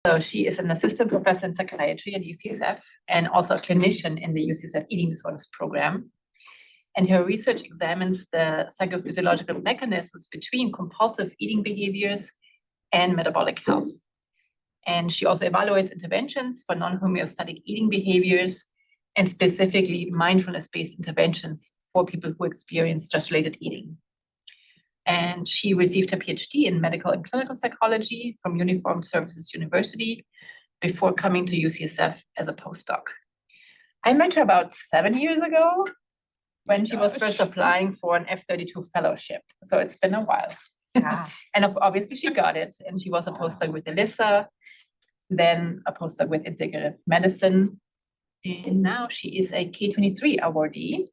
So she is an assistant professor in psychiatry at UCSF and also a clinician in the UCSF eating disorders program. And her research examines the psychophysiological mechanisms between compulsive eating behaviors and metabolic health. And she also evaluates interventions for non-homeostatic eating behaviors and specifically mindfulness-based interventions for people who experience stress-related eating. And she received her PhD in medical and clinical psychology from Uniformed Services University before coming to UCSF as a postdoc. I met her about 7 years ago when she was first applying for an F-32 fellowship. So it's been a while. Yeah. And obviously she got it. And she was a postdoc with Elissa, then a postdoc with integrative medicine. And now she is a K23 awardee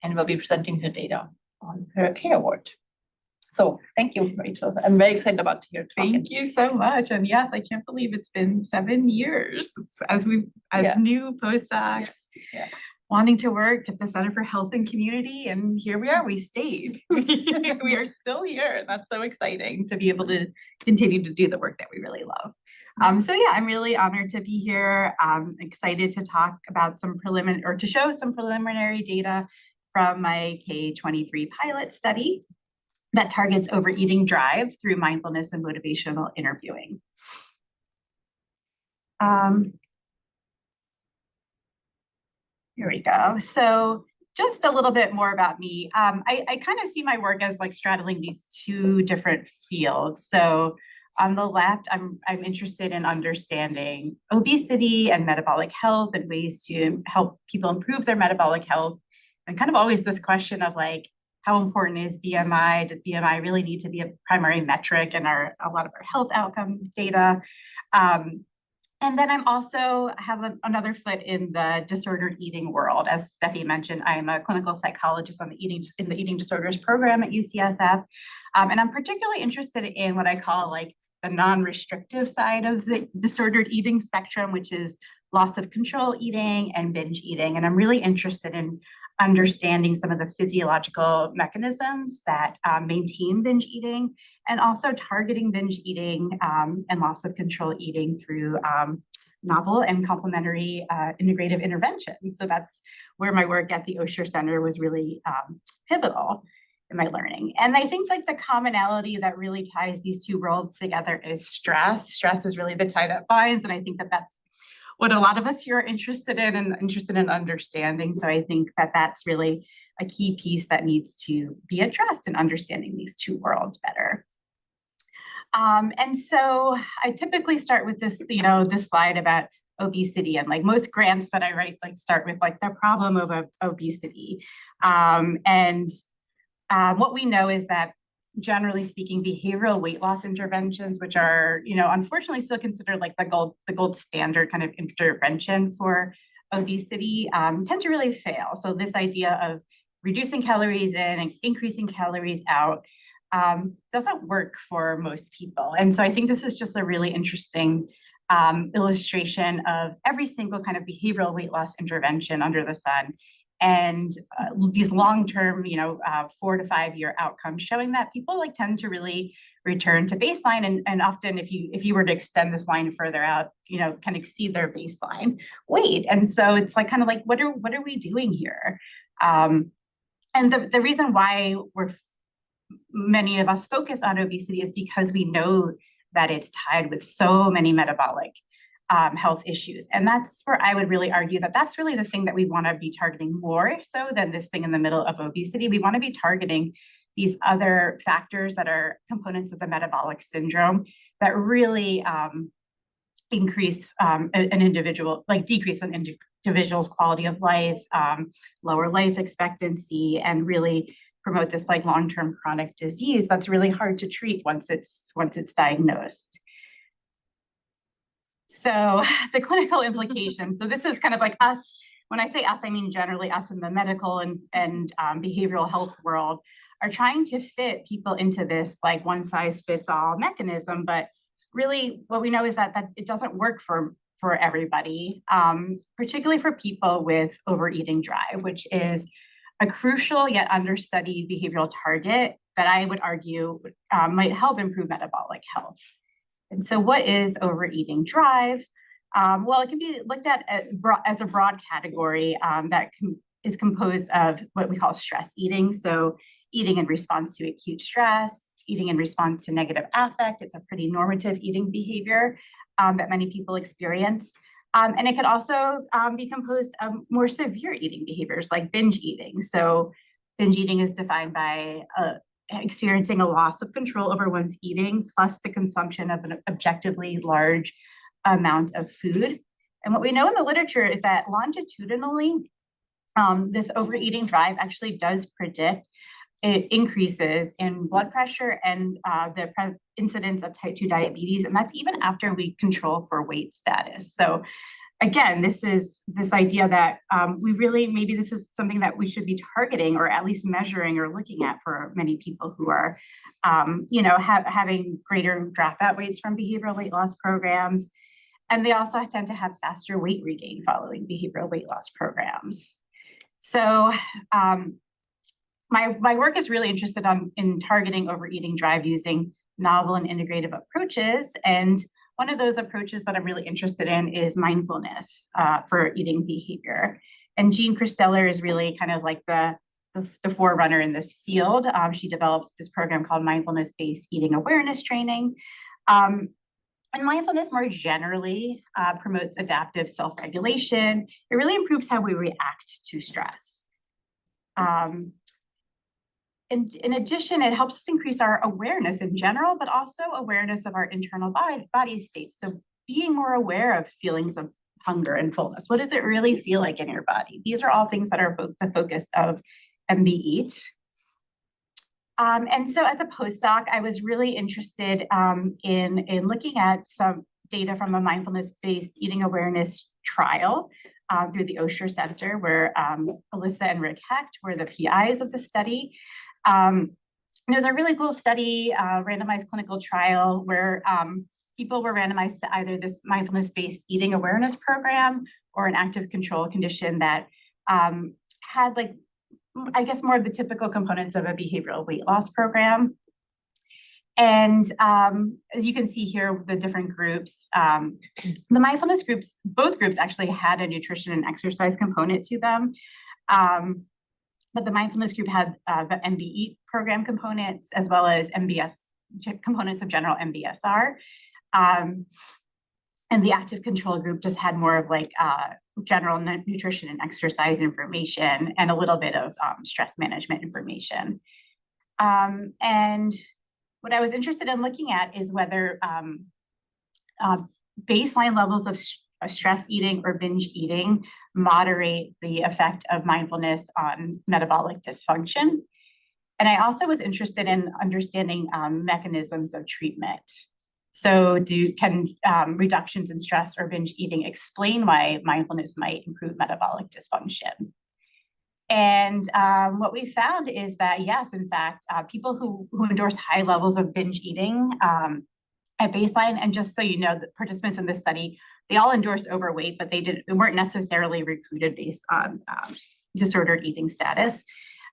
and will be presenting her data on her K Award. So thank you, Rachel. I'm very excited about to hear talking. Thank you so much. And yes, I can't believe it's been 7 years as new postdocs wanting to work at the Center for Health and Community. And here we are, we stayed. We are still here. And that's so exciting to be able to continue to do the work that we really love. So yeah, I'm really honored to be here. I'm excited to talk about to show some preliminary data from my K23 pilot study that targets overeating drive through mindfulness and motivational interviewing. Here we go. So just a little bit more about me. I kind of see my work as like straddling these two different fields. So on the left, I'm interested in understanding obesity and metabolic health and ways to help people improve their metabolic health. And kind of always this question of like, how important is BMI? Does BMI really need to be a primary metric in a lot of our health outcome data? And then I'm also have another foot in the disordered eating world. As Steffi mentioned, I'm a clinical psychologist in the eating disorders program at UCSF. And I'm particularly interested in what I call like the non-restrictive side of the disordered eating spectrum, which is loss of control eating and binge eating. And I'm really interested in understanding some of the physiological mechanisms that maintain binge eating, and also targeting binge eating and loss of control eating through novel and complementary integrative interventions. So that's where my work at the Osher Center was really pivotal in my learning. And I think like the commonality that really ties these two worlds together is stress. Stress is really the tie that binds, and I think that that's what a lot of us here are interested in understanding. So I think that that's really a key piece that needs to be addressed in understanding these two worlds better. And so I typically start with this, this slide about obesity, and like most grants that I write, like start with like the problem of obesity. What we know is that generally speaking, behavioral weight loss interventions, which are, unfortunately still considered like the gold standard kind of intervention for obesity, tend to really fail. So this idea of reducing calories in and increasing calories out doesn't work for most people. And so I think this is just a really interesting illustration of every single kind of behavioral weight loss intervention under the sun. And these long-term, 4 to 5 year outcomes showing that people like tend to really return to baseline. And often if you were to extend this line further out, can exceed their baseline weight. And so it's like kind of like, what are we doing here? And the reason why many of us focus on obesity is because we know that it's tied with so many metabolic health issues. And that's where I would really argue that that's really the thing that we want to be targeting more so than this thing in the middle of obesity. We want to be targeting these other factors that are components of the metabolic syndrome that really decrease an individual's quality of life, lower life expectancy, and really promote this like long-term chronic disease that's really hard to treat once it's diagnosed. So the clinical implications. So this is kind of like us. When I say us, I mean generally us in the medical and behavioral health world are trying to fit people into this like one size fits all mechanism. But really what we know is that it doesn't work for everybody, particularly for people with overeating drive, which is a crucial yet understudied behavioral target that I would argue might help improve metabolic health. And so what is overeating drive? Well, it can be looked at as a broad category that is composed of what we call stress eating. So eating in response to acute stress, eating in response to negative affect. It's a pretty normative eating behavior that many people experience. And it could also be composed of more severe eating behaviors like binge eating. So binge eating is defined by experiencing a loss of control over one's eating, plus the consumption of an objectively large amount of food. And what we know in the literature is that longitudinally, this overeating drive actually does predict increases in blood pressure and the incidence of type 2 diabetes. And that's even after we control for weight status. So again, this is this idea that maybe this is something that we should be targeting or at least measuring or looking at for many people who are, having greater dropout rates from behavioral weight loss programs. And they also tend to have faster weight regain following behavioral weight loss programs. So my work is really interested in targeting overeating drive using novel and integrative approaches. And one of those approaches that I'm really interested in is mindfulness for eating behavior. And Jean Christeller is really kind of like the forerunner in this field. She developed this program called Mindfulness-Based Eating Awareness Training. And mindfulness more generally promotes adaptive self-regulation. It really improves how we react to stress. In addition, it helps us increase our awareness in general, but also awareness of our internal body state. So being more aware of feelings of hunger and fullness. What does it really feel like in your body? These are all things that are the focus of MB Eat. And so as a postdoc, I was really interested in looking at some data from a mindfulness-based eating awareness trial through the Osher Center, where Alyssa and Rick Hecht were the PIs of the study. It was a really cool study, randomized clinical trial where people were randomized to either this mindfulness-based eating awareness program or an active control condition that had more of the typical components of a behavioral weight loss program. And as you can see here, the different groups, the mindfulness groups, both groups actually had a nutrition and exercise component to them. But the mindfulness group had the MB Eat program components, as well as MBS components of general MBSR. And the active control group just had more of general nutrition and exercise information and a little bit of stress management information. And what I was interested in looking at is whether baseline levels of stress eating or binge eating moderate the effect of mindfulness on metabolic dysfunction. And I also was interested in understanding mechanisms of treatment. So can reductions in stress or binge eating explain why mindfulness might improve metabolic dysfunction? And what we found is that, yes, in fact, people who endorse high levels of binge eating at baseline, and just so you know, the participants in this study, they all endorsed overweight, but they weren't necessarily recruited based on disordered eating status.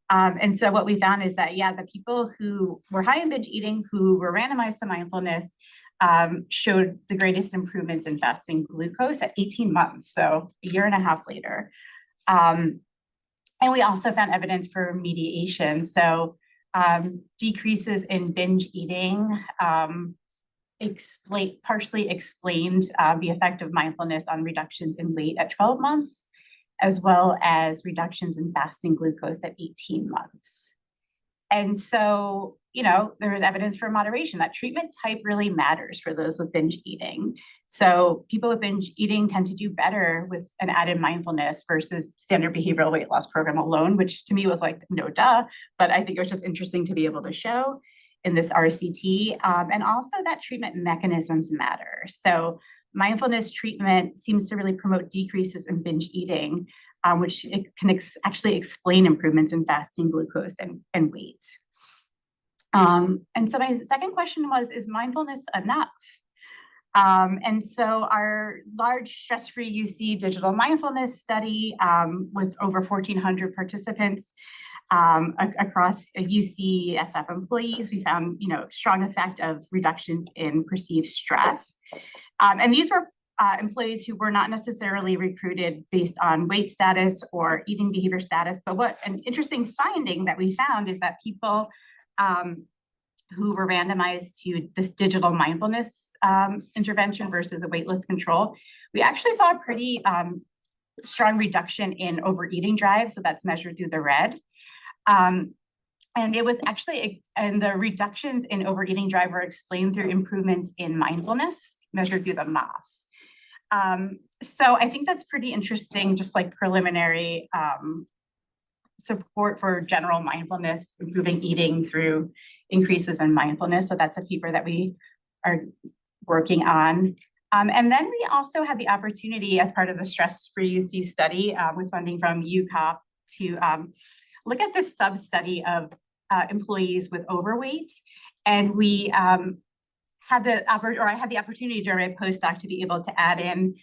And so what we found is that, the people who were high in binge eating, who were randomized to mindfulness, showed the greatest improvements in fasting glucose at 18 months, so a year and a half later. And we also found evidence for mediation. So decreases in binge eating partially explained the effect of mindfulness on reductions in weight at 12 months, as well as reductions in fasting glucose at 18 months. And so, there was evidence for moderation. That treatment type really matters for those with binge eating. So people with binge eating tend to do better with an added mindfulness versus standard behavioral weight loss program alone, which to me was no duh, but I think it was just interesting to be able to show in this RCT. And also that treatment mechanisms matter. So mindfulness treatment seems to really promote decreases in binge eating, which it can actually explain improvements in fasting glucose and weight. And so my second question was, is mindfulness enough? And so our large stress-free UC digital mindfulness study with over 1,400 participants Across UCSF employees, we found, strong effect of reductions in perceived stress. And these were employees who were not necessarily recruited based on weight status or eating behavior status. But what an interesting finding that we found is that people who were randomized to this digital mindfulness intervention versus a weightless control, we actually saw a pretty strong reduction in overeating drive. So that's measured through the red. And it was actually, and the reductions in overeating drive were explained through improvements in mindfulness measured through the MOS. So I think that's pretty interesting, just like preliminary support for general mindfulness, improving eating through increases in mindfulness. So that's a paper that we are working on. And then we also had the opportunity as part of the Stress-Free UC study with funding from UCOP to look at this sub-study of employees with overweight. And we I had the opportunity during my postdoc to be able to add in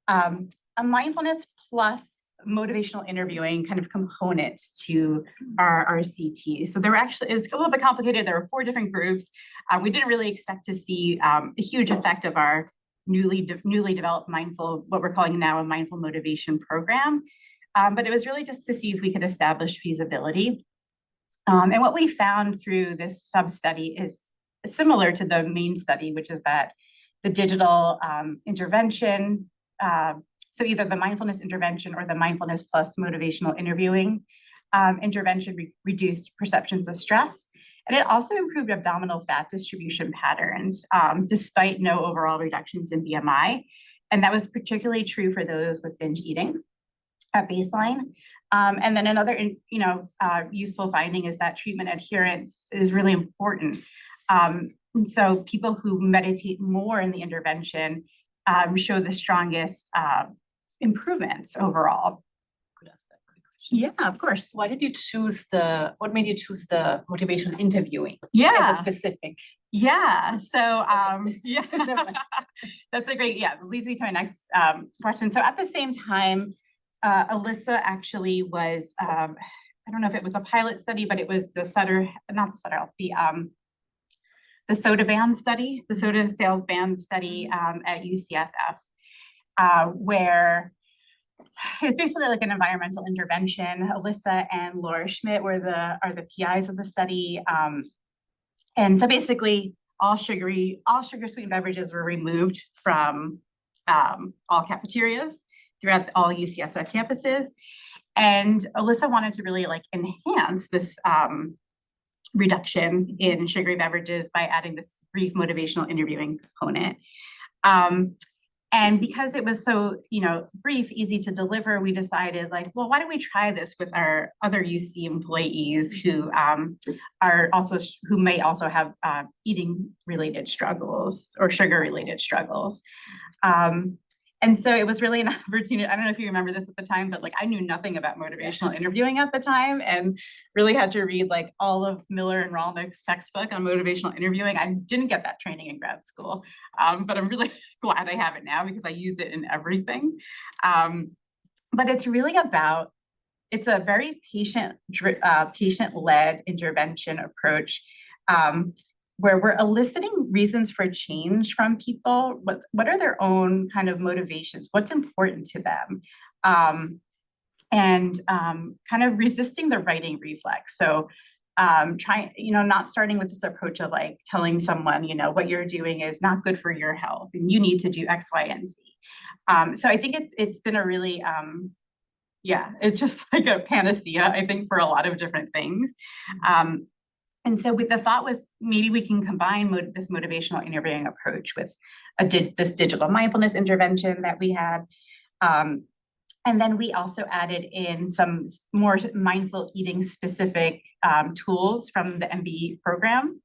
a mindfulness plus motivational interviewing kind of component to our RCT. So there were actually, it was a little bit complicated. There were 4 different groups. We didn't really expect to see a huge effect of our newly developed what we're calling now a mindful motivation program. But it was really just to see if we could establish feasibility. And what we found through this sub-study is similar to the main study, which is that the digital intervention, so either the mindfulness intervention or the mindfulness plus motivational interviewing intervention reduced perceptions of stress. And it also improved abdominal fat distribution patterns, despite no overall reductions in BMI. And that was particularly true for those with binge eating at baseline. And then another, useful finding is that treatment adherence is really important. And so people who meditate more in the intervention show the strongest improvements overall. Could I ask that quick question? Yeah, of course. What made you choose the motivational interviewing? Yeah. As a specific. Yeah. So, that's a great, leads me to my next question. So at the same time, Alyssa actually was, I don't know if it was a pilot study, but it was the soda ban study, the soda sales ban study at UCSF, where it's basically like an environmental intervention. Alyssa and Laura Schmidt are the PIs of the study. And so basically all sugar sweetened beverages were removed from all cafeterias throughout all UCSF campuses. And Alyssa wanted to really enhance this reduction in sugary beverages by adding this brief motivational interviewing component. And because it was so, brief, easy to deliver, we decided why don't we try this with our other UC employees who may also have eating related struggles or sugar related struggles. And so it was really an opportunity. I don't know if you remember this at the time, but I knew nothing about motivational interviewing at the time and really had to read all of Miller and Rolnick's textbook on motivational interviewing. I didn't get that training in grad school, but I'm really glad I have it now because I use it in everything. But it's really it's a very patient-led intervention approach where we're eliciting reasons for change from people. What are their own kind of motivations? What's important to them? And kind of resisting the righting reflex. So not starting with this approach of telling someone, what you're doing is not good for your health and you need to do X, Y, and Z. So I think it's been a really, it's just like a panacea, I think, for a lot of different things. And so the thought was maybe we can combine this motivational interviewing approach with this digital mindfulness intervention that we had. And then we also added in some more mindful eating specific tools from the MBE program,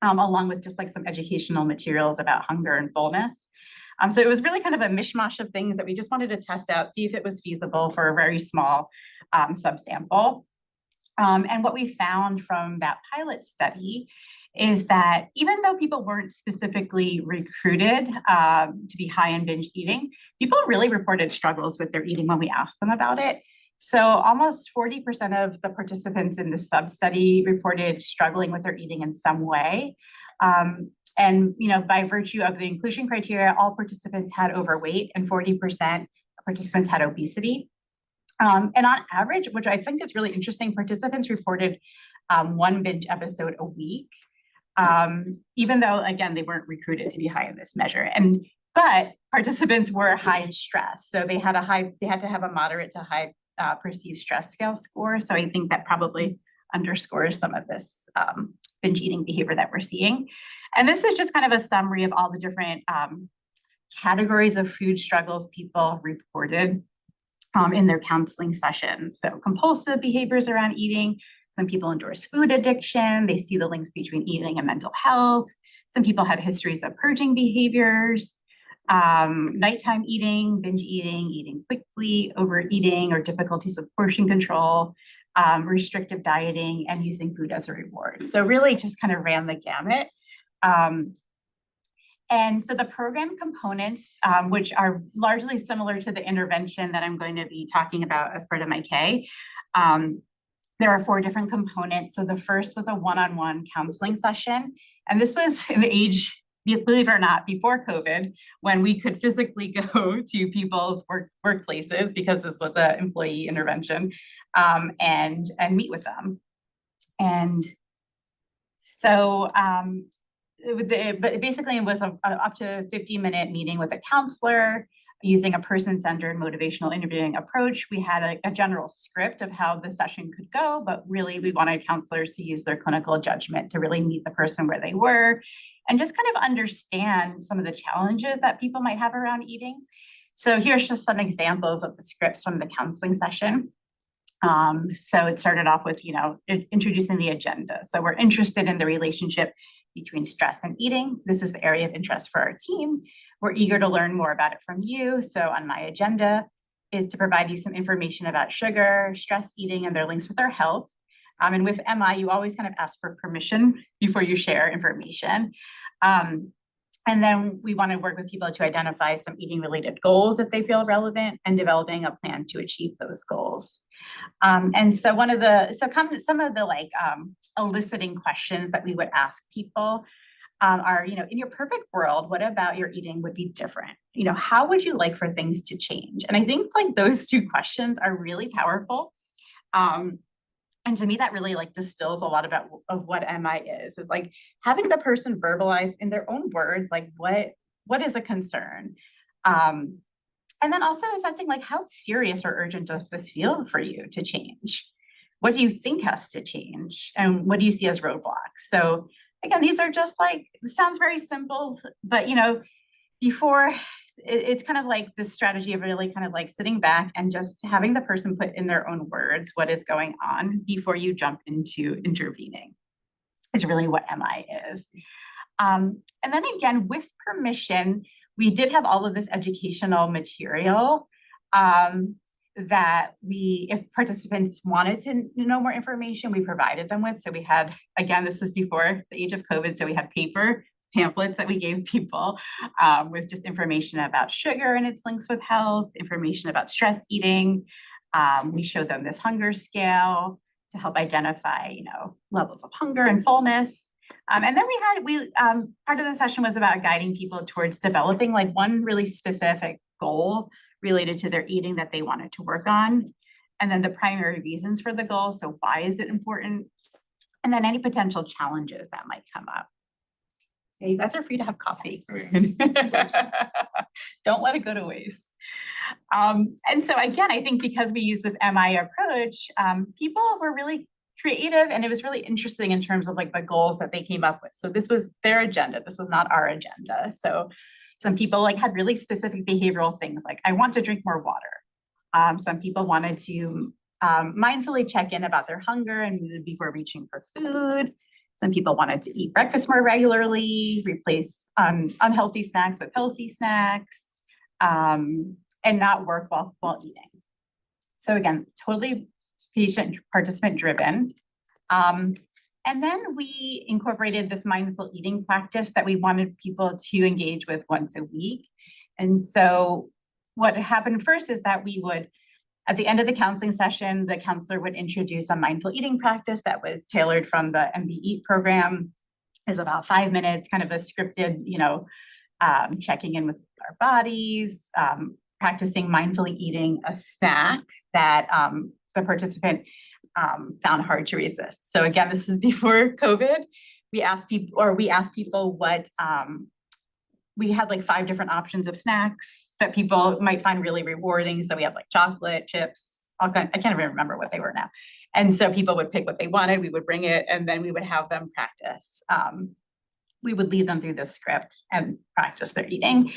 along with just some educational materials about hunger and fullness. So it was really kind of a mishmash of things that we just wanted to test out, see if it was feasible for a very small subsample. And what we found from that pilot study is that even though people weren't specifically recruited to be high in binge eating, people really reported struggles with their eating when we asked them about it. So almost 40% of the participants in the sub-study reported struggling with their eating in some way. And by virtue of the inclusion criteria, all participants had overweight and 40% of participants had obesity. And on average, which I think is really interesting, participants reported one binge episode a week, even though, again, they weren't recruited to be high in this measure. But participants were high in stress. So they had to have a moderate to high perceived stress scale score. So I think that probably underscores some of this binge eating behavior that we're seeing. And this is just kind of a summary of all the different categories of food struggles people reported in their counseling sessions. So compulsive behaviors around eating. Some people endorse food addiction. They see the links between eating and mental health. Some people had histories of purging behaviors, nighttime eating, binge eating, eating quickly, overeating, or difficulties with portion control, restrictive dieting, and using food as a reward. So really just kind of ran the gamut. And so the program components, which are largely similar to the intervention that I'm going to be talking about as part of my K, there are 4 different components. So the first was a one-on-one counseling session. And this was in the age, believe it or not, before COVID, when we could physically go to people's workplaces, because this was an employee intervention, and meet with them. And so, but basically it was a up to 50-minute meeting with a counselor using a person-centered motivational interviewing approach. We had a general script of how the session could go, but really we wanted counselors to use their clinical judgment to really meet the person where they were and just kind of understand some of the challenges that people might have around eating. So here's just some examples of the scripts from the counseling session. So it started off with, introducing the agenda. So we're interested in the relationship between stress and eating. This is the area of interest for our team. We're eager to learn more about it from you. So on my agenda is to provide you some information about sugar, stress eating, and their links with our health. And with MI, you always kind of ask for permission before you share information. And then we want to work with people to identify some eating related goals if they feel relevant and developing a plan to achieve those goals. And so some of the eliciting questions that we would ask people are, in your perfect world, what about your eating would be different? How would you like for things to change? And I think those 2 questions are really powerful. And to me, that really distills a lot of what MI is having the person verbalize in their own words, what is a concern? And then also assessing how serious or urgent does this feel for you to change? What do you think has to change? And what do you see as roadblocks? So again, these are just it sounds very simple, but before it's kind of this strategy of really kind of sitting back and just having the person put in their own words what is going on before you jump into intervening is really what MI is. And then again, with permission, we did have all of this educational material that if participants wanted to know more information, we provided them with. So we had, again, this was before the age of COVID, so we had paper pamphlets that we gave people with just information about sugar and its links with health, information about stress eating. We showed them this hunger scale to help identify, levels of hunger and fullness. And then part of the session was about guiding people towards developing one really specific goal related to their eating that they wanted to work on. And then the primary reasons for the goal. So why is it important? And then any potential challenges that might come up. You guys are free to have coffee. Don't let it go to waste. And so again, I think because we use this MI approach, people were really creative and it was really interesting in terms of the goals that they came up with. So this was their agenda. This was not our agenda. So some people had really specific behavioral things I want to drink more water. Some people wanted to mindfully check in about their hunger and mood before reaching for food. Some people wanted to eat breakfast more regularly, replace unhealthy snacks with healthy snacks, and not work while eating. So again, totally patient participant driven. And then we incorporated this mindful eating practice that we wanted people to engage with once a week. And so what happened first is that we would At the end of the counseling session, the counselor would introduce a mindful eating practice that was tailored from the MB Eat program. Is about 5 minutes, kind of a scripted, checking in with our bodies, practicing mindfully eating a snack that the participant found hard to resist. So again, this is before COVID. We asked people what we had like 5 different options of snacks that people might find really rewarding. So we have like chocolate, chips, I can't even remember what they were now. And so people would pick what they wanted, we would bring it, and then we would have them practice. We would lead them through this script and practice their eating.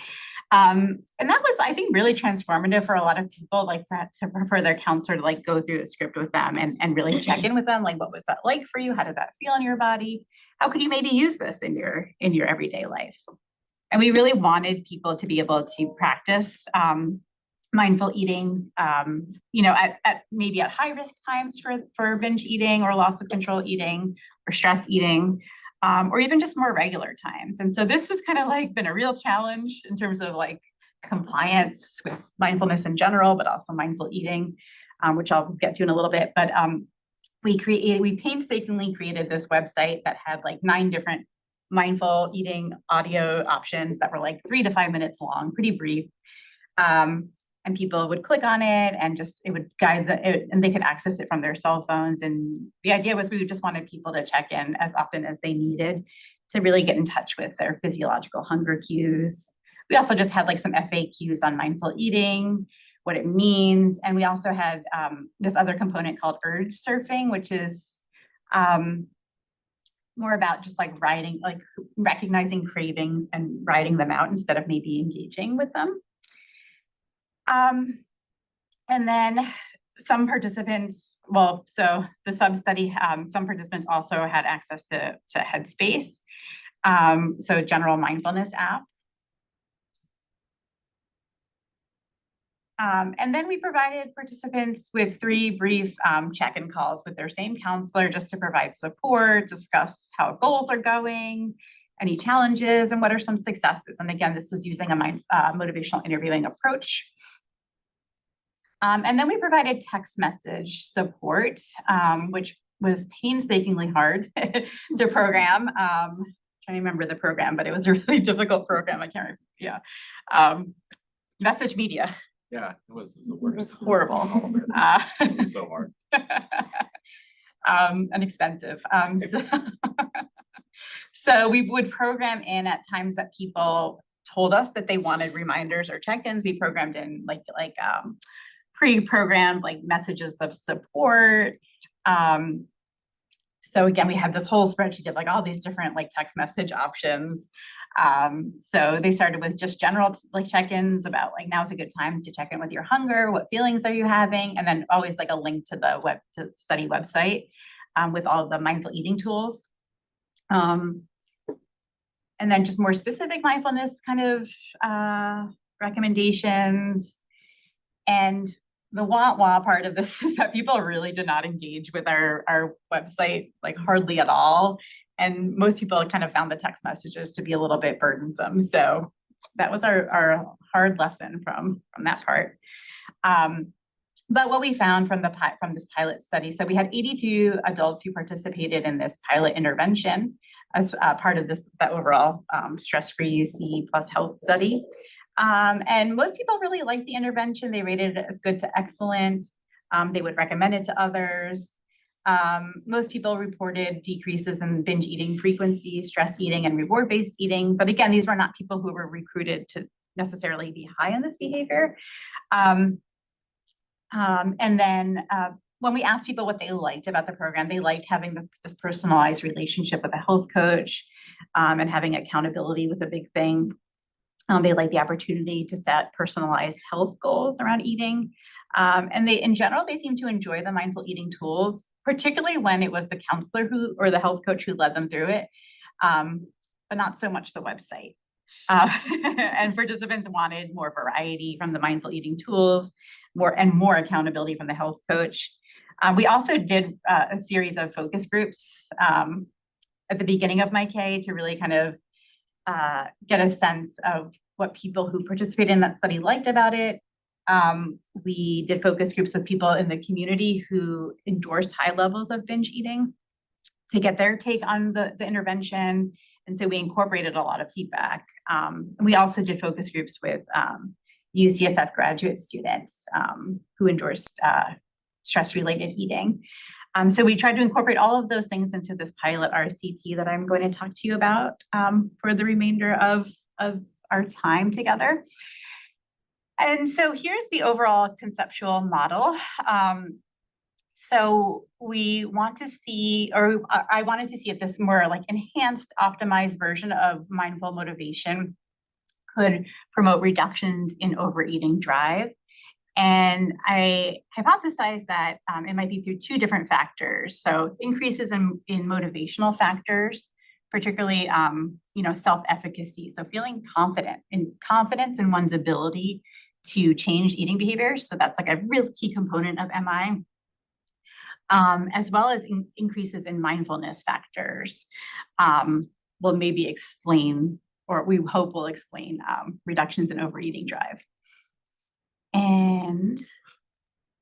And that was, I think, really transformative for a lot of people, like that, to prefer their counselor to like go through the script with them and really check in with them. Like, what was that like for you? How did that feel in your body? How could you maybe use this in your everyday life? And we really wanted people to be able to practice mindful eating, at maybe at high risk times for binge eating or loss of control eating or stress eating, or even just more regular times. And so this has kind of like been a real challenge in terms of like compliance with mindfulness in general, but also mindful eating, which I'll get to in a little bit. But we painstakingly created this website that had like 9 different mindful eating audio options that were like 3 to 5 minutes long, pretty brief. And people would click on it and just, it would guide and they could access it from their cell phones. And the idea was we just wanted people to check in as often as they needed to really get in touch with their physiological hunger cues. We also just had like some FAQs on mindful eating, what it means. And we also had this other component called urge surfing, which is more about just like recognizing cravings and writing them out instead of maybe engaging with them. And then some participants, so the sub-study, some participants also had access to Headspace, so general mindfulness app. And then we provided participants with 3 brief check-in calls with their same counselor just to provide support, discuss how goals are going, any challenges, and what are some successes. And again, this is using a motivational interviewing approach. And then we provided text message support, which was painstakingly hard to program. Trying to remember the program, but it was a really difficult program. I can't remember. Message media. Yeah, it was the worst. Horrible. It was so hard. And expensive. So we would program in at times that people told us that they wanted reminders or check-ins. We programmed in like pre-programmed like messages of support. So again, we had this whole spreadsheet of like all these different like text message options. So they started with just general like check-ins about like, now's a good time to check in with your hunger. What feelings are you having? And then always like a link to the study website with all of the mindful eating tools. And then just more specific mindfulness kind of recommendations. And the wah-wah part of this is that people really did not engage with our website, like hardly at all. And most people kind of found the text messages to be a little bit burdensome. So that was our hard lesson from that part. But what we found from this pilot study, so we had 82 adults who participated in this pilot intervention as part of that overall stress-free C plus health study. And most people really liked the intervention. They rated it as good to excellent. They would recommend it to others. Most people reported decreases in binge eating frequency, stress eating, and reward-based eating. But again, these were not people who were recruited to necessarily be high in this behavior. And then when we asked people what they liked about the program, they liked having this personalized relationship with a health coach, and having accountability was a big thing. They liked the opportunity to set personalized health goals around eating. And in general, they seemed to enjoy the mindful eating tools, particularly when it was the counselor or the health coach who led them through it, but not so much the website. And participants wanted more variety from the mindful eating tools, more accountability from the health coach. We also did a series of focus groups at the beginning of my K to really kind of get a sense of what people who participated in that study liked about it, We did focus groups of people in the community who endorsed high levels of binge eating to get their take on the intervention. And so we incorporated a lot of feedback. We also did focus groups with UCSF graduate students who endorsed stress-related eating. So we tried to incorporate all of those things into this pilot RCT that I'm going to talk to you about for the remainder of our time together. And so here's the overall conceptual model. So we want to see, or I wanted to see if this more like enhanced, optimized version of mindful motivation could promote reductions in overeating drive. And I hypothesized that it might be through two different factors. So increases in motivational factors, particularly self-efficacy. So feeling confidence in one's ability to change eating behaviors. So that's like a real key component of MI. As well as increases in mindfulness factors will maybe explain, or we hope will explain, reductions in overeating drive. And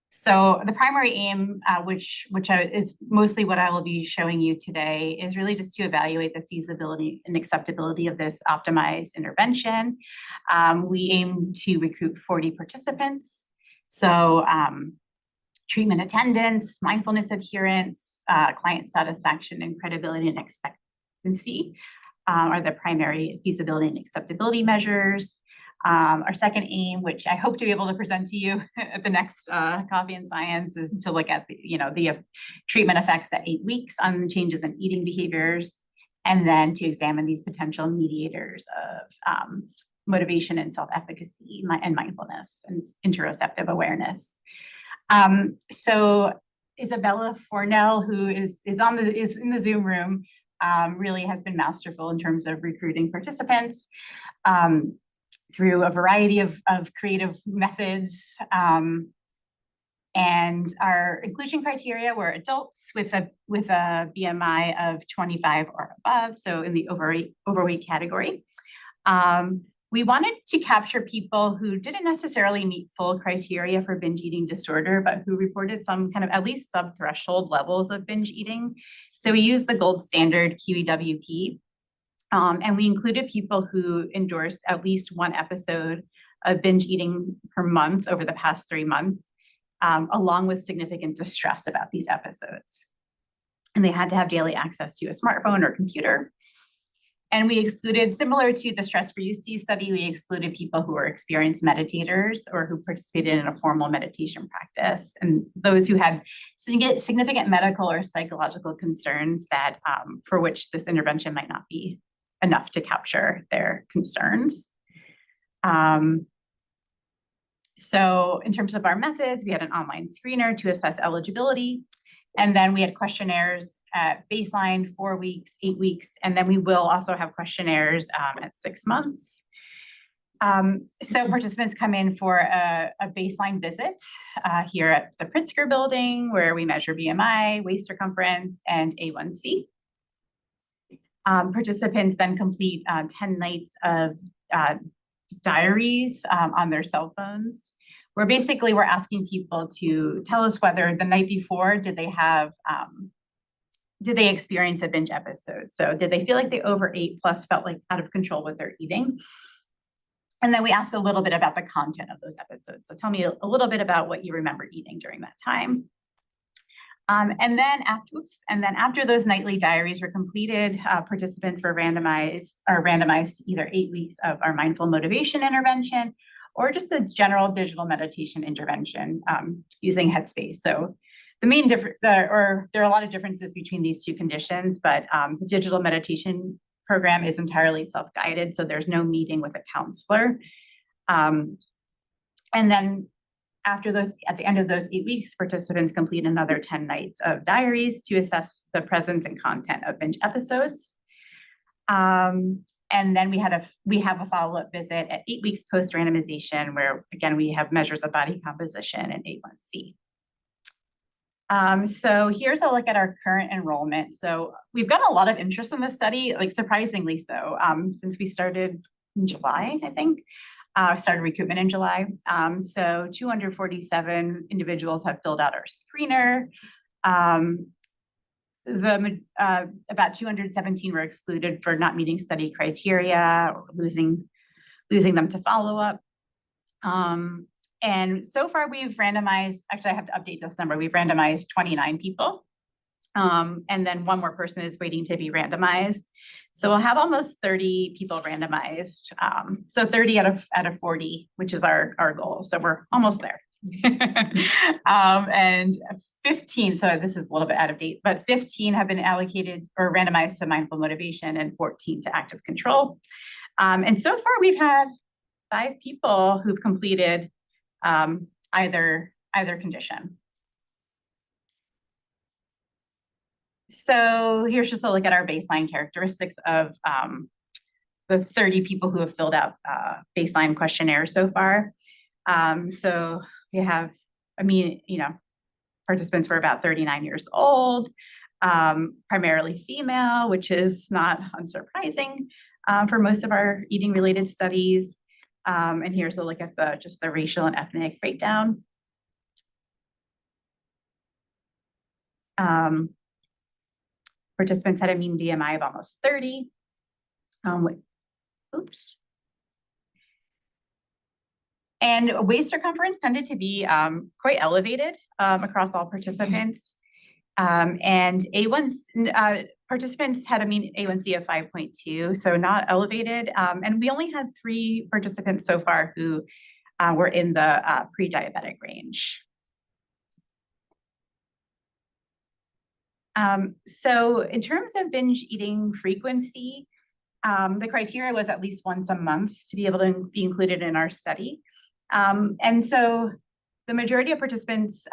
so the primary aim, which is mostly what I will be showing you today, is really just to evaluate the feasibility and acceptability of this optimized intervention. We aim to recruit 40 participants. So treatment attendance, mindfulness adherence, client satisfaction, and credibility and expectancy are the primary feasibility and acceptability measures. Our second aim, which I hope to be able to present to you at the next Coffee and Science, is to look at the treatment effects at 8 weeks on changes in eating behaviors, and then to examine these potential mediators of motivation and self-efficacy and mindfulness and interoceptive awareness. So Isabella Fornell, who is in the Zoom room, really has been masterful in terms of recruiting participants through a variety of creative methods. And our inclusion criteria were adults with a BMI of 25 or above, so in the overweight category. We wanted to capture people who didn't necessarily meet full criteria for binge eating disorder, but who reported some kind of at least sub-threshold levels of binge eating. So we used the gold standard QEWP, and we included people who endorsed at least one episode of binge eating per month over the past 3 months, along with significant distress about these episodes. And they had to have daily access to a smartphone or computer. And we excluded, similar to the Stress for UC study, we excluded people who were experienced meditators or who participated in a formal meditation practice, and those who had significant medical or psychological concerns that for which this intervention might not be enough to capture their concerns. So in terms of our methods, we had an online screener to assess eligibility, and then we had questionnaires at baseline, 4 weeks, 8 weeks, and then we will also have questionnaires at 6 months. So participants come in for a baseline visit here at the Pritzker building, where we measure BMI, waist circumference, and A1C. Participants then complete 10 nights of diaries on their cell phones, where basically we're asking people to tell us whether the night before did they experience a binge episode? So did they feel like they overate plus felt like out of control with their eating? And then we asked a little bit about the content of those episodes. So tell me a little bit about what you remember eating during that time. And then after those nightly diaries were completed, participants were randomized to either 8 weeks of our mindful motivation intervention or just a general digital meditation intervention using Headspace. So the main there are a lot of differences between these two conditions, but the digital meditation program is entirely self-guided, so there's no meeting with a counselor. And then at the end of those 8 weeks, participants complete another 10 nights of diaries to assess the presence and content of binge episodes. And then we have a follow-up visit at 8 weeks post-randomization, where again, we have measures of body composition and A1C. So here's a look at our current enrollment. So we've got a lot of interest in this study, like surprisingly so, since we started in July, I think. Started recruitment in July. So 247 individuals have filled out our screener. About 217 were excluded for not meeting study criteria or losing them to follow-up. And so far we've randomized, actually I have to update this number, we've randomized 29 people. And then one more person is waiting to be randomized. So we'll have almost 30 people randomized. So 30 out of 40, which is our goal. So we're almost there. And 15, so this is a little bit out of date, but 15 have been allocated or randomized to mindful motivation and 14 to active control. And so far we've had 5 people who've completed either condition. So here's just a look at our baseline characteristics of the 30 people who have filled out baseline questionnaires so far. So we have, participants were about 39 years old, primarily female, which is not unsurprising for most of our eating related studies. And here's a look at just the racial and ethnic breakdown. Participants had a mean BMI of almost 30. Oops. And waist circumference tended to be quite elevated across all participants. And participants had a mean A1C of 5.2, so not elevated. And we only had 3 participants so far who were in the pre-diabetic range. So in terms of binge eating frequency, the criteria was at least once a month to be able to be included in our study. And so the majority of participants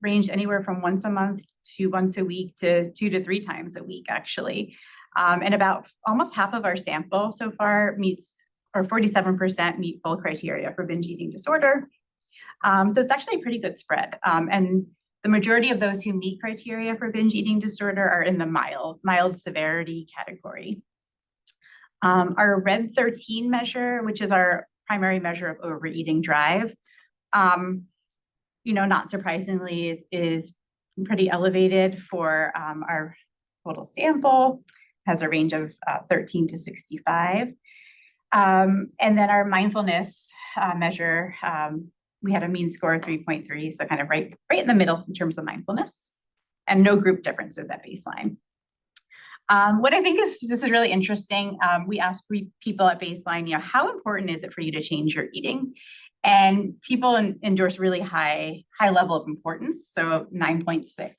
ranged anywhere from once a month to once a week to 2 to 3 times a week, actually. And about almost half of our sample so far meets, or 47% meet full criteria for binge eating disorder. So it's actually a pretty good spread. And the majority of those who meet criteria for binge eating disorder are in the mild severity category. Our RED 13 measure, which is our primary measure of overeating drive, not surprisingly is pretty elevated for our total sample, has a range of 13 to 65. And then our mindfulness measure, we had a mean score of 3.3, so kind of right in the middle in terms of mindfulness, and no group differences at baseline. What I think this is really interesting. We asked people at baseline, how important is it for you to change your eating? And people endorse really high level of importance, so 9.6.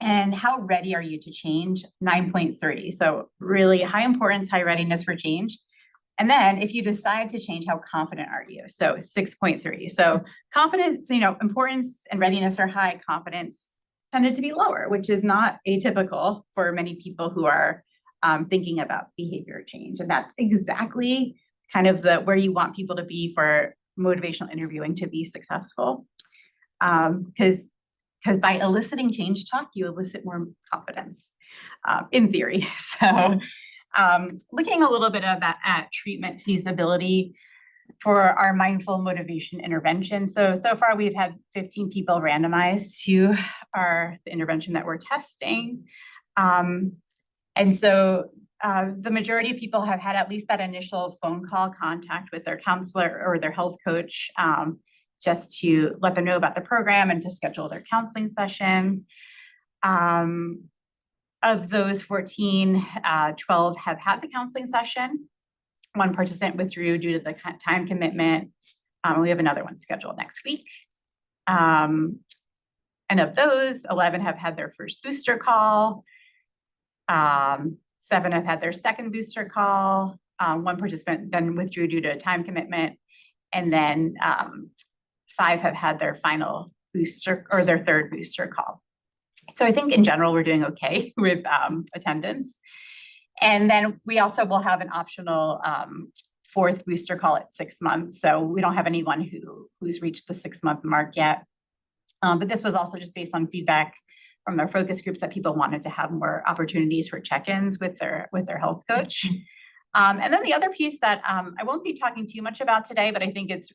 And how ready are you to change? 9.3. So really high importance, high readiness for change. And then if you decide to change, how confident are you? So 6.3. So confidence, importance and readiness are high, confidence tended to be lower, which is not atypical for many people who are thinking about behavior change. And that's exactly kind of where you want people to be for motivational interviewing to be successful. Because by eliciting change talk, you elicit more confidence, in theory. So looking a little bit at treatment feasibility for our mindful motivation intervention. So far we've had 15 people randomized to the intervention that we're testing. And so the majority of people have had at least that initial phone call contact with their counselor or their health coach, just to let them know about the program and to schedule their counseling session. Of those 14, 12 have had the counseling session. 1 participant withdrew due to the time commitment. We have another one scheduled next week. And of those, 11 have had their first booster call. 7 have had their second booster call. 1 participant then withdrew due to a time commitment. And then 5 have had their final booster or their third booster call. So I think in general, we're doing okay with attendance. And then we also will have an optional 4th booster call at 6 months. So we don't have anyone who's reached the 6-month mark yet. But this was also just based on feedback from their focus groups that people wanted to have more opportunities for check-ins with their health coach. And then the other piece that I won't be talking too much about today, but I think it's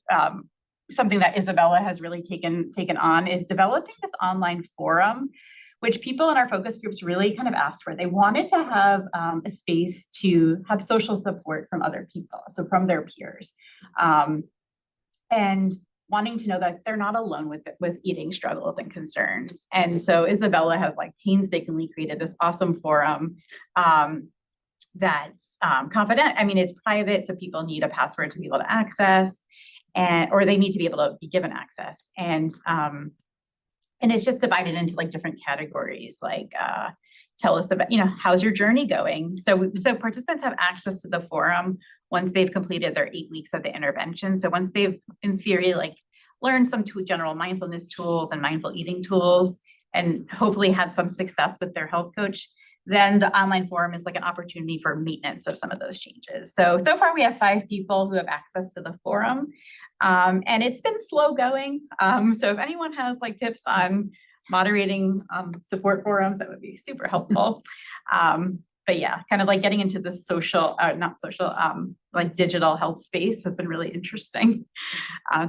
something that Isabella has really taken on is developing this online forum, which people in our focus groups really kind of asked for. They wanted to have a space to have social support from other people, so from their peers, and wanting to know that they're not alone with eating struggles and concerns. And so Isabella has like painstakingly created this awesome forum that's confident. I mean, it's private, so people need a password to be able to access, or they need to be able to be given access. And it's just divided into like different categories, like tell us about, how's your journey going? So participants have access to the forum once they've completed their 8 weeks of the intervention. So once they've, in theory, like learned some general mindfulness tools and mindful eating tools, and hopefully had some success with their health coach, then the online forum is like an opportunity for maintenance of some of those changes. So far we have 5 people who have access to the forum, and it's been slow going. So if anyone has like tips on moderating support forums, that would be super helpful. But yeah, kind of like getting into the like digital health space has been really interesting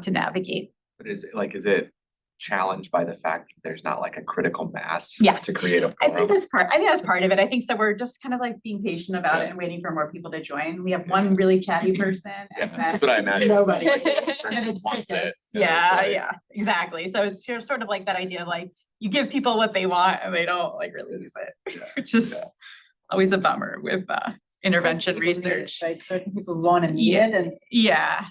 to navigate. But is it challenged by the fact that there's not like a critical mass to create a I forum? think that's part of it. I think so. We're just kind of like being patient about it and waiting for more people to join. We have one really chatty person. And That's what I imagine. Nobody. And it's wants it. Yeah, exactly. So it's sort of like that idea of like you give people what they want and they don't like really use it, which is always a bummer with intervention research. Right, certain people want and need it, and yeah.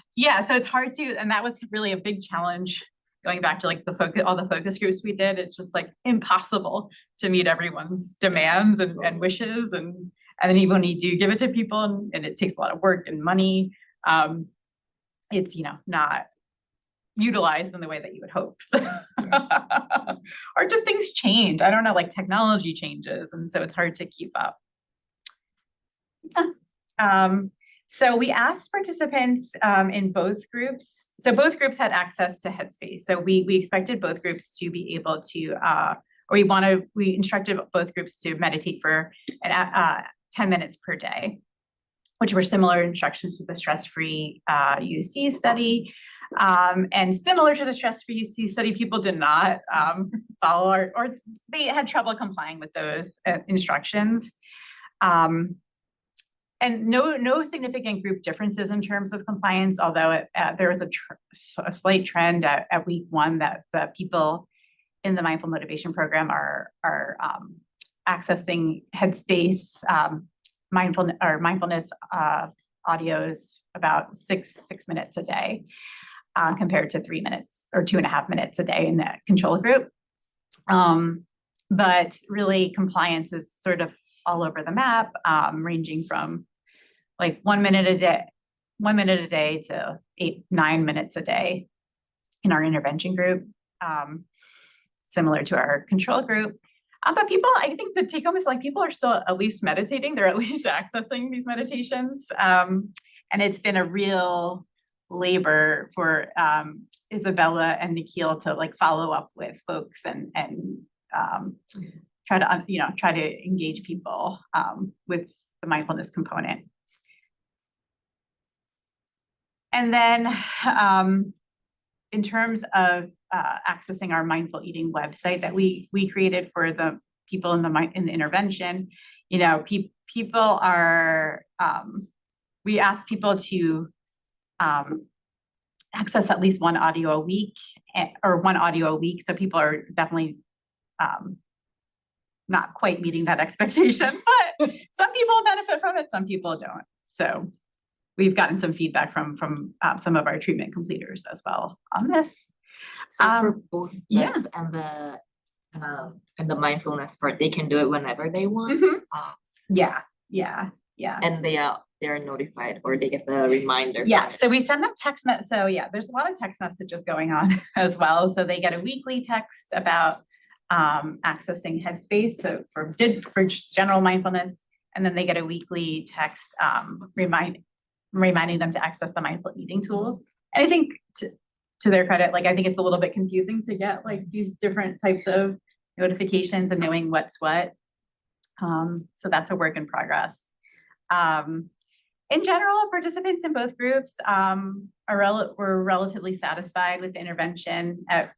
So it's hard to, and that was really a big challenge. Going back to like all the focus groups we did, it's just like impossible to meet everyone's demands and wishes, and then even when you do give it to people, and it takes a lot of work and money, it's not utilized in the way that you would hope. So or just things change. I don't know, like technology changes, and so it's hard to keep up. So we we participants in both groups. So both groups had access to Headspace. So we expected both groups to be able to, we instructed both groups to meditate for 10 minutes per day, which were similar instructions to the stress-free UC study. And similar to the stress-free UC study, people did not follow or they had trouble complying with those instructions. And no significant group differences in terms of compliance, although there was a slight trend at week 1 that the people in the Mindful Motivation program are accessing Headspace mindfulness audios about six minutes a day, compared to 3 minutes or 2.5 minutes a day in the control group. But really, compliance is sort of all over the map, ranging from like 1 minute a day to 8-9 minutes a day in our intervention group, similar to our control group. But people, I think the take home is like people are still at least meditating. They're at least accessing these meditations. And it's been a real labor for Isabella and Nikhil to like follow up with folks and try to engage people with the mindfulness component. And then in terms of accessing our mindful eating website that we created for the people in the intervention, people are, we ask people to access at least one audio a week, so people are definitely not quite meeting that expectation, but some people benefit from it, some people don't. So we've gotten some feedback from some of our treatment completers as well on this. So for both this and the mindfulness part, they can do it whenever they want. Yeah. And they're notified, or they get the reminder. Yeah. So we send them text So yeah, there's a lot of text messages going on as well. So they get a weekly text about accessing Headspace. So for just general mindfulness, and then they get a weekly text reminding them to access the mindful eating tools. And I think to their credit, like I think it's a little bit confusing to get like these different types of notifications and knowing what's what. So that's a work in progress. In general, participants in both groups were relatively satisfied with the intervention at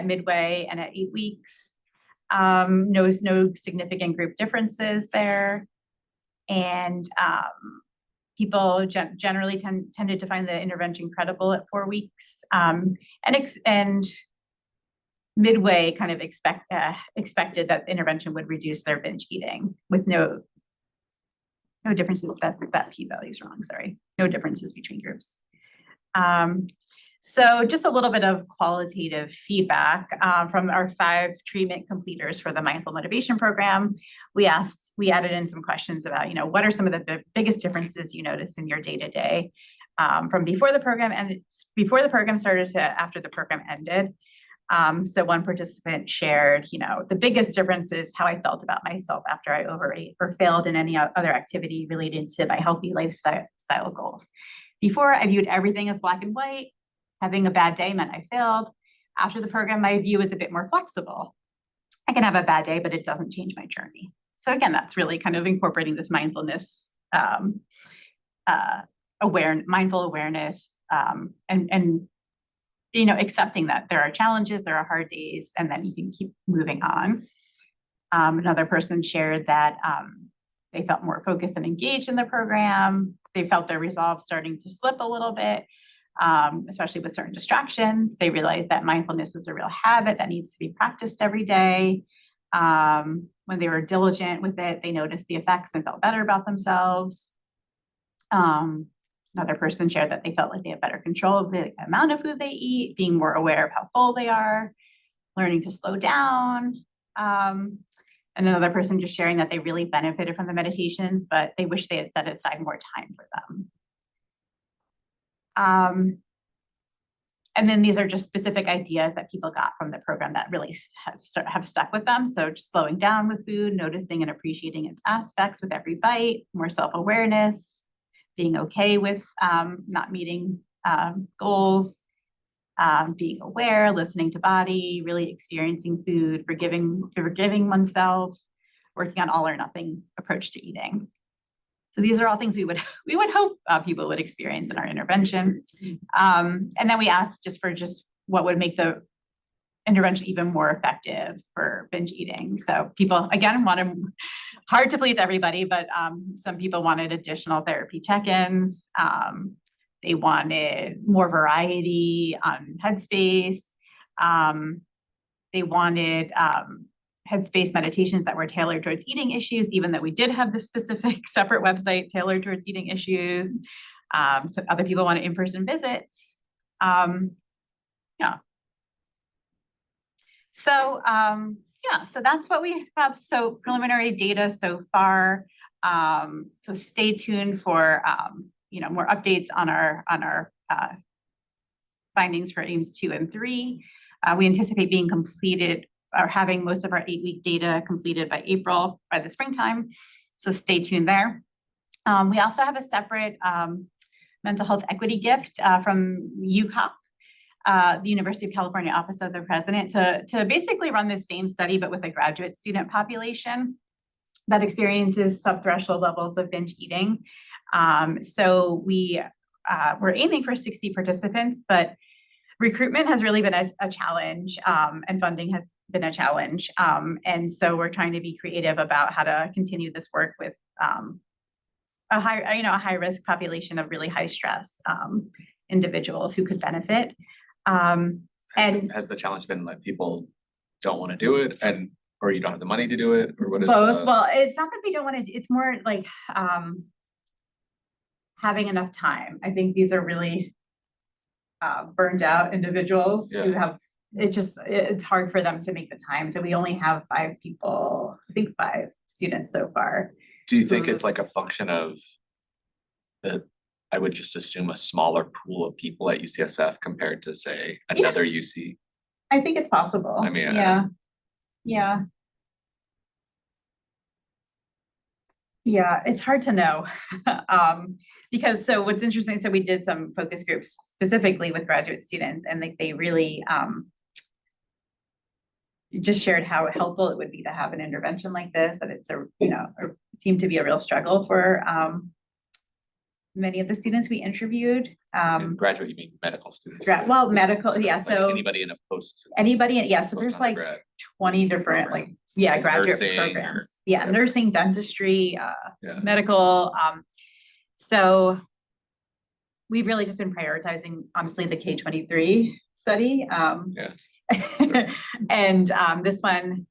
midway and at 8 weeks. No significant group differences there. And people generally tended to find the intervention credible at 4 weeks. And midway kind of expected that the intervention would reduce their binge eating with no differences. That p-value is wrong, sorry. No differences between groups. So just a little bit of qualitative feedback from our 5 treatment completers for the Mindful Motivation Program. We added in some questions about, what are some of the biggest differences you notice in your day-to-day from before the program started to after the program ended. So one participant shared, the biggest difference is how I felt about myself after I overate or failed in any other activity related to my healthy lifestyle goals. Before, I viewed everything as black and white. Having a bad day meant I failed. After the program, my view is a bit more flexible. I can have a bad day, but it doesn't change my journey. So again, that's really kind of incorporating this mindfulness, mindful awareness, and accepting that there are challenges, there are hard days, and then you can keep moving on. Another person shared that they felt more focused and engaged in the program. They felt their resolve starting to slip a little bit, especially with certain distractions. They realized that mindfulness is a real habit that needs to be practiced every day. When they were diligent with it, they noticed the effects and felt better about themselves. Another person shared that they felt like they had better control of the amount of food they eat, being more aware of how full they are, learning to slow down. And another person just sharing that they really benefited from the meditations, but they wish they had set aside more time for them. And then these are just specific ideas that people got from the program that really have stuck with them. So just slowing down with food, noticing and appreciating its aspects with every bite, more self-awareness, being okay with not meeting goals, being aware, listening to body, really experiencing food, forgiving oneself, working on all or nothing approach to eating. So these are all things we would hope people would experience in our intervention. And then we asked just what would make the intervention even more effective for binge eating. So people, again, hard to please everybody, but some people wanted additional therapy check-ins. They wanted more variety on Headspace. They wanted Headspace meditations that were tailored towards eating issues, even though we did have the specific separate website tailored towards eating issues. So other people wanted in-person visits. So that's what we have. So preliminary data so far. So stay tuned for more updates on our findings for AIMS 2 and 3. We anticipate being completed or having most of our 8-week data completed by the springtime. So stay tuned there. We also have a separate mental health equity gift from UCOP, the University of California Office of the President, to basically run the same study, but with a graduate student population that experiences subthreshold levels of binge eating. So we're aiming for 60 participants, but recruitment has really been a challenge, and funding has been a challenge. And so we're trying to be creative about how to continue this work with a high risk population of really high stress individuals who could benefit. Has the challenge been that people don't want to do it, or you don't have the money to do it, or what is both? Well, it's not that they don't want to. It's more like having enough time. I think these are really burned out individuals who have. It's hard for them to make the time. So we only have 5 people. I think 5 students so far. Do you think it's like a function of the? I would just assume a smaller pool of people at UCSF compared to, say, another UC. I think it's possible. I mean, yeah, it's hard to know. Because so what's interesting, so we did some focus groups specifically with graduate students, and they really just shared how helpful it would be to have an intervention like this, that it's it seemed to be a real struggle for many of the students we interviewed. And graduate, you mean medical students? right? Well, medical, yeah, Like so anybody in a post. anybody, yeah, so there's like post-undergrad. 20 different, like, Program. yeah, Like graduate nursing or- programs. Yeah, nursing, dentistry, Yeah. medical. So we've really just been prioritizing, honestly, the K-23 study. Yeah. And this one,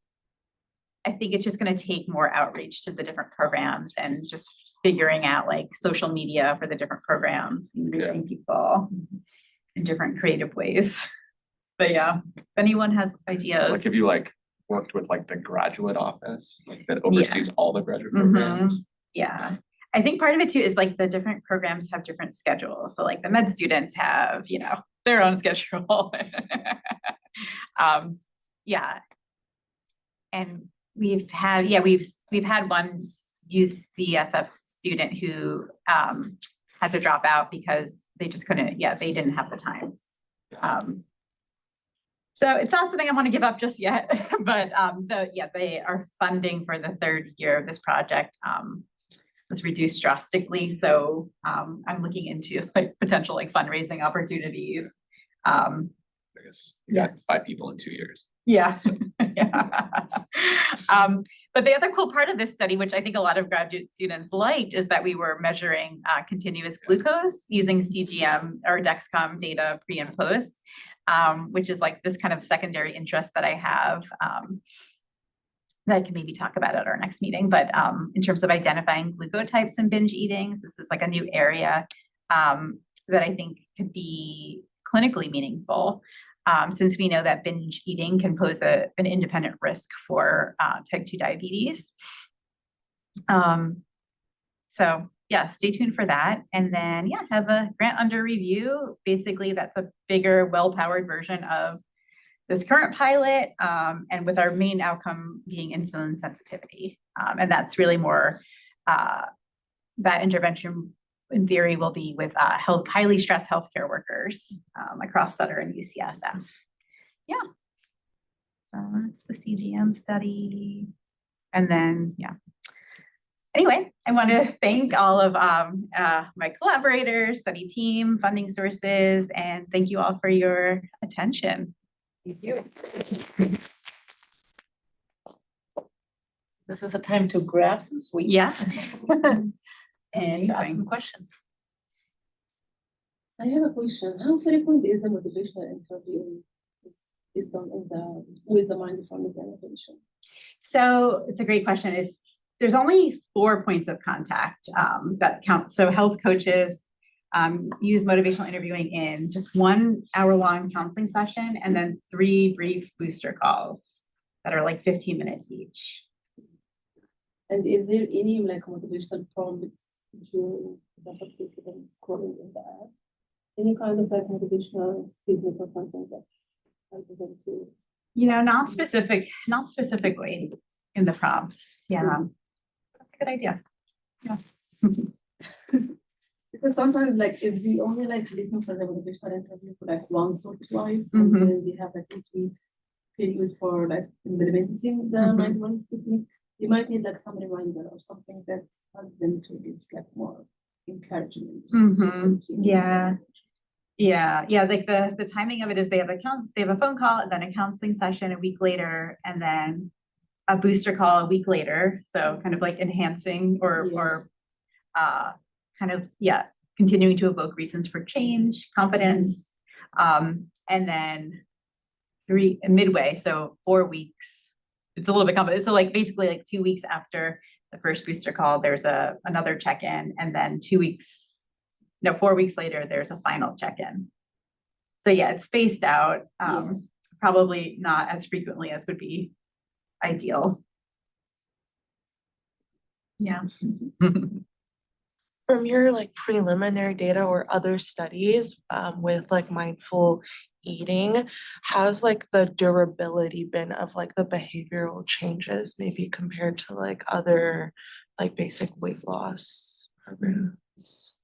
I think it's just gonna take more outreach to the different programs and just figuring out like social media for the different programs and reaching people in different creative ways. But yeah, if anyone has ideas. Like if you like worked with like the graduate office, like that oversees all the graduate programs. Yeah, I think part of it too is like the different programs have different schedules. So like the med students have, you know, their own schedule. Yeah. And we've had one UCSF student who had to drop out because they just couldn't, they didn't have the time. So it's not something I want to give up just yet, but they are funding for the third year of this project. Was reduced drastically. So I'm looking into like potential like fundraising opportunities. I guess you got 5 people in 2 years. Yeah. Yeah. But the other cool part of this study, which I think a lot of graduate students liked, is that we were measuring continuous glucose using CGM or Dexcom data pre and post, which is like this kind of secondary interest that I have that I can maybe talk about at our next meeting. But in terms of identifying glucotypes and binge eating, so this is like a new area that I think could be clinically meaningful. Since we know that binge eating can pose an independent risk for type 2 diabetes. So yeah, stay tuned for that. And then have a grant under review. Basically, that's a bigger, well-powered version of this current pilot, and with our main outcome being insulin sensitivity. And that's really more, that intervention in theory will be with highly stressed healthcare workers across Sutter and UCSF. Yeah. So that's the CGM study. And then, anyway, I want to thank all of my collaborators, study team, funding sources, and thank you all for your attention. Thank you. This is a time to grab some sweets. Yes. And ask Amazing. some questions. I have a question. How frequent is a motivational interview is done with the mindfulness intervention? So it's a great question. There's only 4 points of contact that count. So health coaches use motivational interviewing in just 1 hour-long counseling session, and then 3 brief booster calls that are like 15 minutes each. And is there any like motivational prompts during the participants scrolling in the app? Any kind of like motivational statement or something that help them to? Not specifically in the prompts. Yeah, that's a good idea. Yeah. Because sometimes like if we only like listen for the motivational interview for like once or twice, Mhm. and then we have like 8 weeks period for like implementing the mindfulness technique, you might need like some reminder or something that help them to get like more encouragement. Yeah. Like the timing of it is they have a phone call and then a counseling session a week later, and then a booster call a week later. So kind of like enhancing or continuing to evoke reasons for change, confidence, and then 3 midway. So 4 weeks. It's a little bit complicated. So like basically like 2 weeks after the first booster call, there's another check-in, and then 4 weeks later, there's a final check-in. So yeah, it's spaced out, probably not as frequently as would be ideal. Yeah. From your like preliminary data or other studies with like mindful eating, how's like the durability been of like the behavioral changes maybe compared to like other like basic weight loss programs?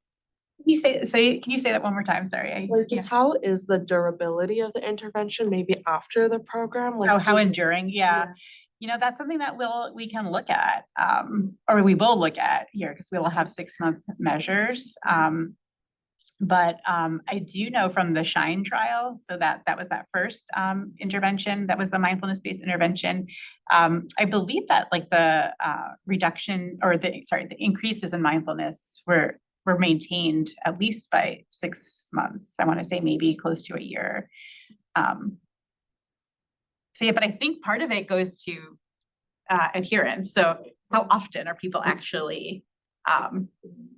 Can you say that one more time? Sorry. Like just how is the durability of the intervention maybe after the program? Like How enduring? Yeah. that's something that we can look at, or we will look at here, because we will have 6-month measures. But I do know from the SHINE trial, so that was that first intervention, that was a mindfulness-based intervention. I believe that like the reduction, or the increases in mindfulness were maintained at least by 6 months. I want to say maybe close to a year. So yeah, but I think part of it goes to adherence. So how often are people actually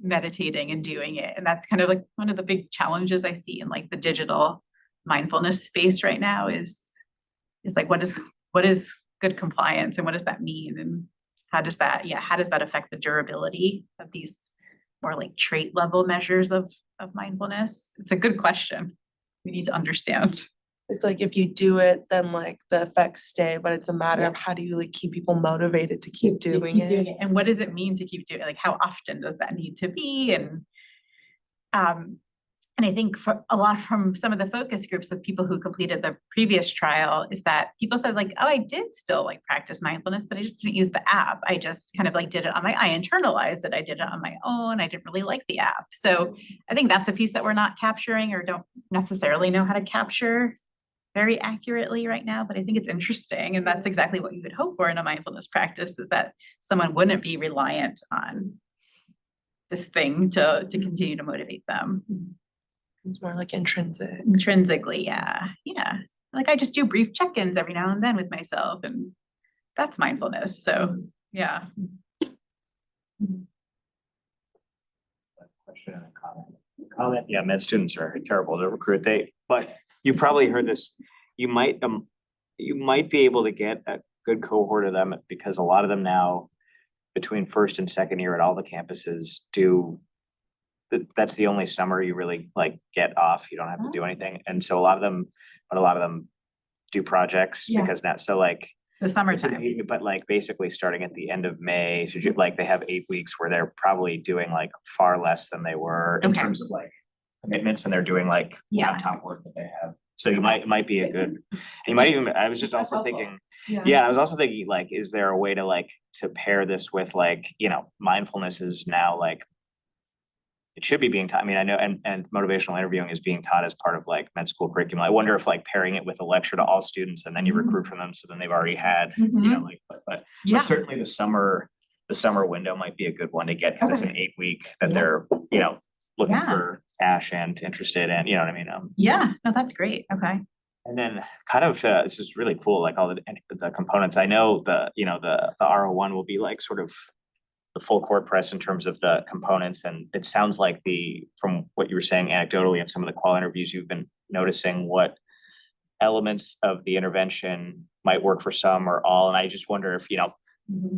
meditating and doing it? And that's kind of like one of the big challenges I see in like the digital mindfulness space right now is like, what is good compliance, and what does that mean? And how does that affect the durability of these more like trait level measures of mindfulness? It's a good question. We need to understand. It's like if you do it, then like the effects stay, but it's a matter of how do you like keep people motivated to keep doing it. And what does it mean to keep doing it? Like how often does that need to be? And I think for a lot from some of the focus groups of people who completed the previous trial is that people said like, oh, I did still like practice mindfulness, but I just didn't use the app. I just kind of like did it I internalized it. I did it on my own. I didn't really like the app. So I think that's a piece that we're not capturing, or don't necessarily know how to capture very accurately right now, but I think it's interesting. And that's exactly what you would hope for in a mindfulness practice, is that someone wouldn't be reliant on this thing to continue to motivate them. It's more like intrinsic. Intrinsically, yeah. Like I just do brief check-ins every now and then with myself, and that's mindfulness. So yeah. Question and a comment. Yeah, med students are terrible to recruit. But you've probably heard this. You might be able to get a good cohort of them, because a lot of them now, between first and second year at all the campuses, that's the only summer you really like get off. You don't have to do anything, and so a lot of them do projects because now. So like the summertime, but like basically starting at the end of May, so like they have 8 weeks where they're probably doing like far less than they were in terms of like commitments, and they're doing like laptop work that they have. So it might be a good, you might even, I was just also thinking, I was also thinking like, is there a way to like, to pair this with like, mindfulness is now like, it should be being taught. I mean, I know, and motivational interviewing is being taught as part of like med school curriculum. I wonder if like pairing it with a lecture to all students, and then you recruit from them, so then they've already had, but certainly the summer window might be a good one to get, because it's an 8-week that they're, looking for cash and interested in, you know what I mean? No, that's great. Okay. And then kind of, this is really cool, like all the components. I know the R01 will be like sort of the full court press in terms of the components. And it sounds like from what you were saying anecdotally in some of the qual interviews, you've been noticing what elements of the intervention might work for some or all. And I just wonder if,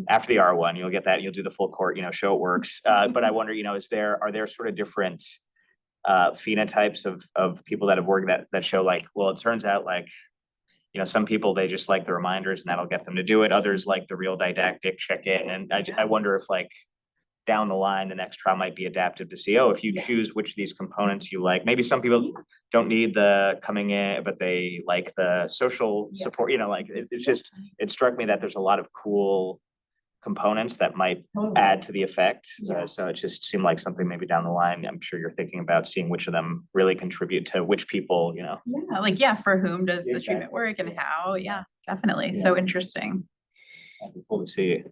after the R1, you'll get that, you'll do the full court, show it works. But I wonder, are there sort of different phenotypes of people that have worked that show like, well, it turns out like, some people, they just like the reminders and that'll get them to do it. Others like the real didactic check-in. And I wonder if like down the line, the next trial might be adaptive to see, if you choose which of these components you like. Maybe some people don't need the coming in, but they like the social support, like it struck me that there's a lot of cool components that might add to the effect. So it just seemed like something maybe down the line, I'm sure you're thinking about seeing which of them really contribute to which people, for whom does the treatment work and how? Definitely. So interesting. That'd be cool to see.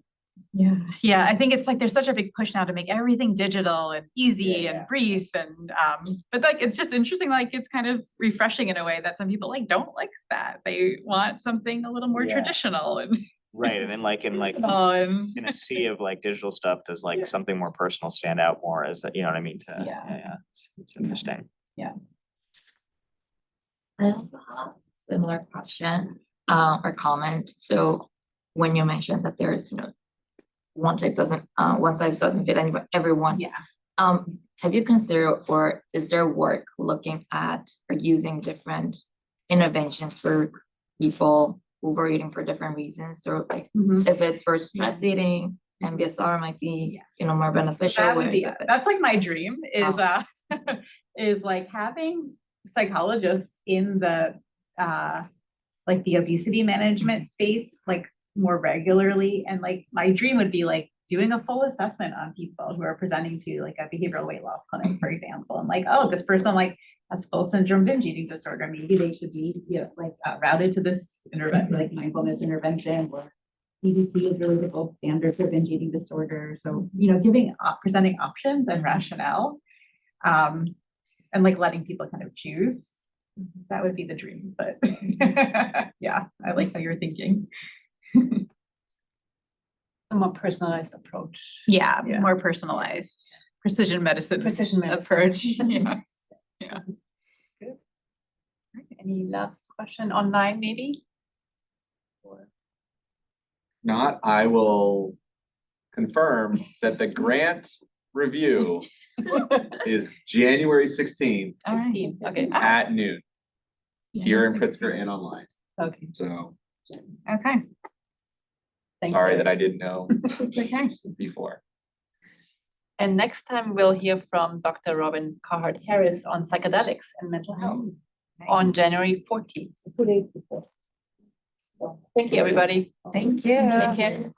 I think it's like there's such a big push now to make everything digital and easy and brief, and but like it's just interesting, like it's kind of refreshing in a way that some people like don't like that. They want something a little more traditional and right. And then like in a sea of like digital stuff, does like something more personal stand out more as you know what I mean? It's interesting. I also have a similar question or comment. So when you mentioned that there's, one size doesn't fit everyone. Have you considered, or is there work looking at or using different interventions for people who are eating for different reasons? Or like if it's for stress eating, MBSR might be, more beneficial. That's like my dream is like having psychologists in the like the obesity management space, like more regularly. And like, my dream would be like doing a full assessment on people who are presenting to like a behavioral weight loss clinic, for example. And like, oh, this person like has full syndrome binge eating disorder. Maybe they should be, you know, like routed to this intervention, like mindfulness intervention, or CDC is really the gold standard for binge eating disorder. So, you know, presenting options and rationale, and like letting people kind of choose. That would be the dream, but yeah, I like how you're thinking. A more personalized approach. Yeah, Yeah. more personalized, precision medicine Precision medicine. approach. Yeah. Any last question online, maybe? Or Not, I will confirm that the grant review is January 16th All right. 16, okay, at noon here in Pritzker and online. okay, So Okay, thank sorry you. that I didn't know it's okay. before. And next time we'll hear from Dr. Robin Carhart-Harris on psychedelics and mental health on January 14th. 2 days before. Thank you, everybody. Thank you. Take care.